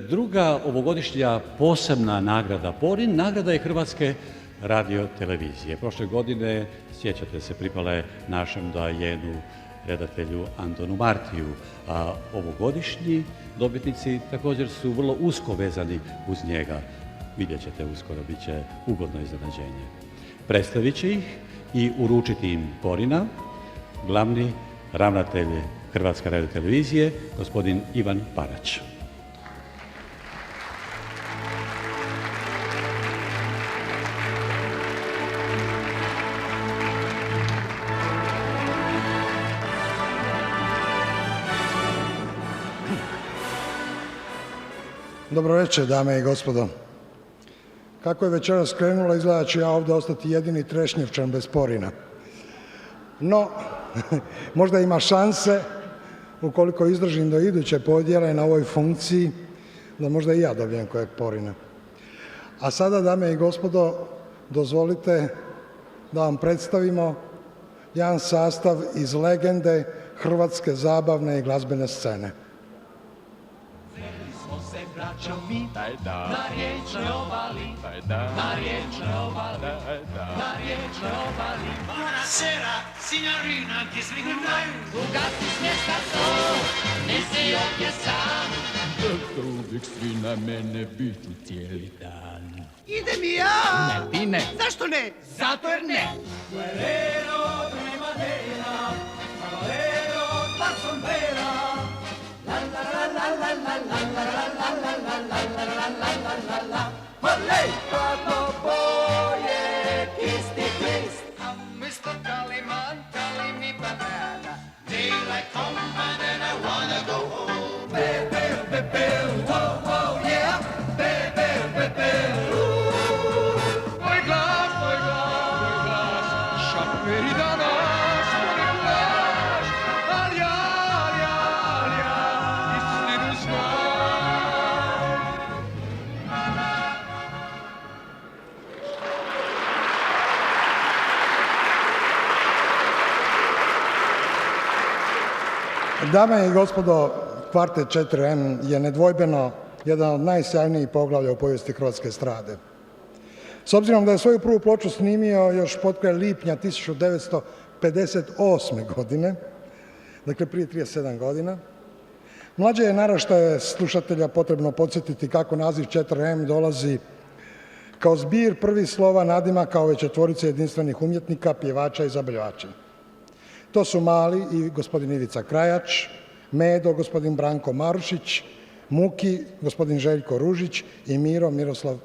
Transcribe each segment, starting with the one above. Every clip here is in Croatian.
Druga ovogodišnja posebna nagrada Porin, nagrada je Hrvatske radiotelevizije. Prošle godine, sjećate se, pripala je našem dojenu redatelju Antonu Martiju, a ovogodišnji dobitnici također su vrlo usko vezani uz njega. Vidjet ćete uskoro, bit će ugodno iznenađenje. Predstavit će ih i uručiti im Porina glavni ravnatelj Hrvatske radiotelevizije, gospodin Ivan Parać. Dobro večer, dame i gospodo. Kako je večeras krenulo, izgleda ću ja ovdje ostati jedini trešnjevčan bez Porina. No, možda ima šanse, ukoliko izdržim do iduće podjele na ovoj funkciji, da možda i ja dobijem kojeg Porina. A sada, dame i gospodo, dozvolite da vam predstavimo jedan sastav iz legende hrvatske zabavne i glazbene scene. Braćo mi, na riječnoj obali, na riječnoj obali, na riječnoj obali. Buonasera, signorina, kiss me goodnight. Ugasi smjesta to, nisi ovdje sam. Zato uvijek svi na mene biću cijeli dan. Idem i ja. Ne, ti ne. Zašto ne? Zato jer ne. Guerrero de madera, caballero pa sombrera. La la la la la la la la la la la la la la la la la la. Marley, Pato boje, kisti twist. I'm Mr. Kaliman, calling me banana. Daylight come and then I wanna go home. Bebe, bebe, whoa, whoa, yeah. Bebe, bebe, Moj glas, šape i danas, moj glas, alja, istinu znam. Dame i gospodo, kvartet 4M je nedvojbeno jedan od najsjajnijih poglavlja u povijesti hrvatske estrade. S obzirom da je svoju prvu ploču snimio još potkraj lipnja 1958. godine, dakle prije 37 godina, mlađe je naraštaje slušatelja potrebno podsjetiti kako naziv 4M dolazi kao zbir prvih slova nadimaka ove četvorice jedinstvenih umjetnika, pjevača i zabavljača. To su Mali i gospodin Ivica Krajač, Medo, gospodin Branko Marušić, Muki, gospodin Željko Ružić i Miro,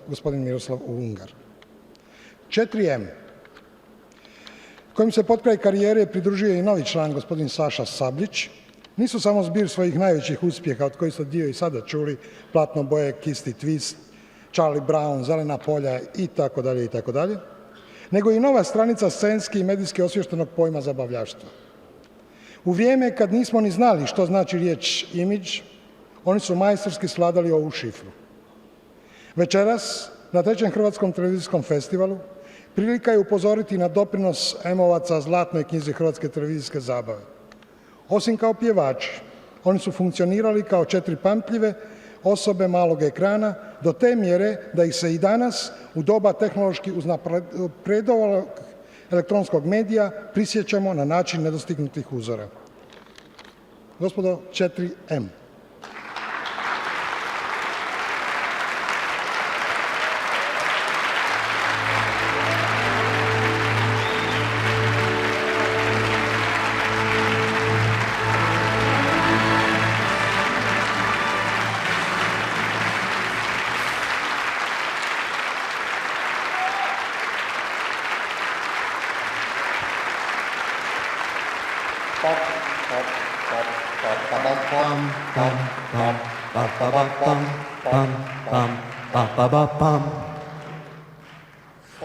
gospodin Miroslav Ungar. 4M, kojim se potkraj karijere pridružio i novi član, gospodin Saša Sablić, nisu samo zbir svojih najvećih uspjeha, od kojih ste dio i sada čuli, Platno boje, Kisti twist, Charlie Brown, Zelena polja itd., nego i nova stranica scenski i medijski osviještenog pojma zabavljaštva. U vrijeme kad nismo ni znali što znači riječ imidž, oni su majstorski svladali ovu šifru. Večeras, na 3. Hrvatskom televizijskom festivalu, prilika je upozoriti na doprinos M-ovaca zlatnoj knjizi hrvatske televizijske zabave. Osim kao pjevači, oni su funkcionirali kao 4 pamtljive osobe malog ekrana, do te mjere da ih se i danas, u doba tehnološki uznapredovalog elektronskog medija, prisjećamo na način nedostignutih uzora. Gospodo, 4M.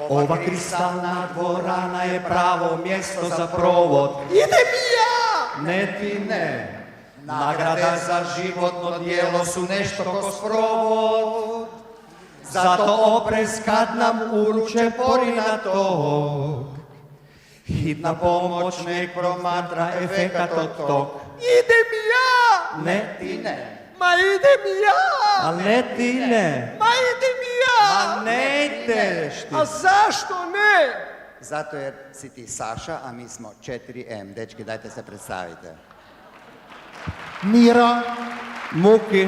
Ova kristalna dvorana je pravo mjesto za provod. Idem i ja. Ne ti ne. Nagrade za životno djelo su nešto ko sprovod. Zato oprez kad nam uruče Porina tog. Hitna pomoć nek promatra efekat od tog. Idem i ja. Ne ti ne. Ma idem ja! A ne ti ne. Ma idem ja! Ma ne ideš ti. A zašto ne? Zato jer si ti Saša, a mi smo 4M. Dečki, dajte se predstavite. Miro, Muki.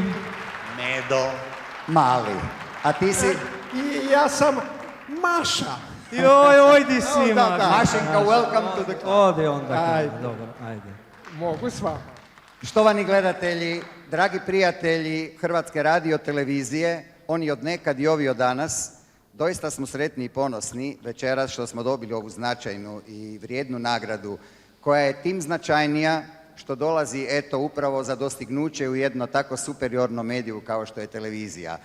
Medo. Mali. A ti si? I ja sam Maša. Joj, ojdi si, Mašenka, welcome to the club. Ode onda, Ajde. dobro, ajde. Mogu s vama. Štovani gledatelji, dragi prijatelji Hrvatske radiotelevizije, oni od nekad i ovi od danas, doista smo sretni i ponosni večeras što smo dobili ovu značajnu i vrijednu nagradu, koja je tim značajnija što dolazi eto upravo za dostignuće u jedno tako superiorno mediju kao što je televizija.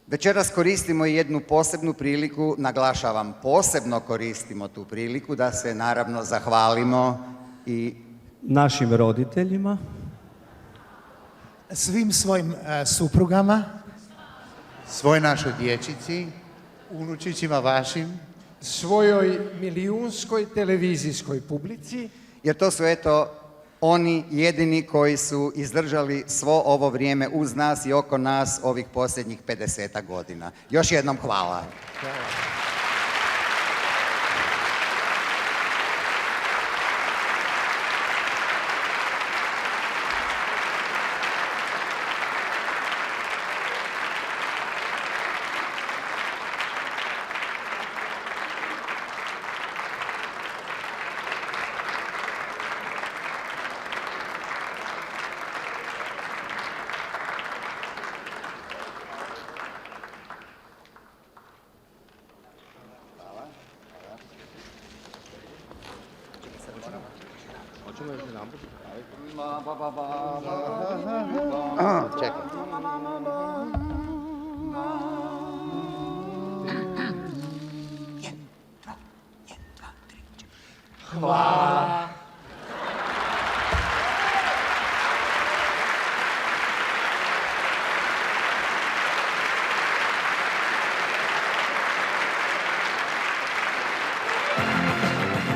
Večeras koristimo i jednu posebnu priliku, naglašavam, posebno koristimo tu priliku da se naravno zahvalimo i Našim roditeljima. svim svojim suprugama, svoj našoj dječici, unučićima vašim, Svojoj milijunskoj televizijskoj publici. jer to su eto oni jedini koji su izdržali svo ovo vrijeme uz nas i oko nas ovih posljednjih 50 godina. Još jednom hvala. Hvala.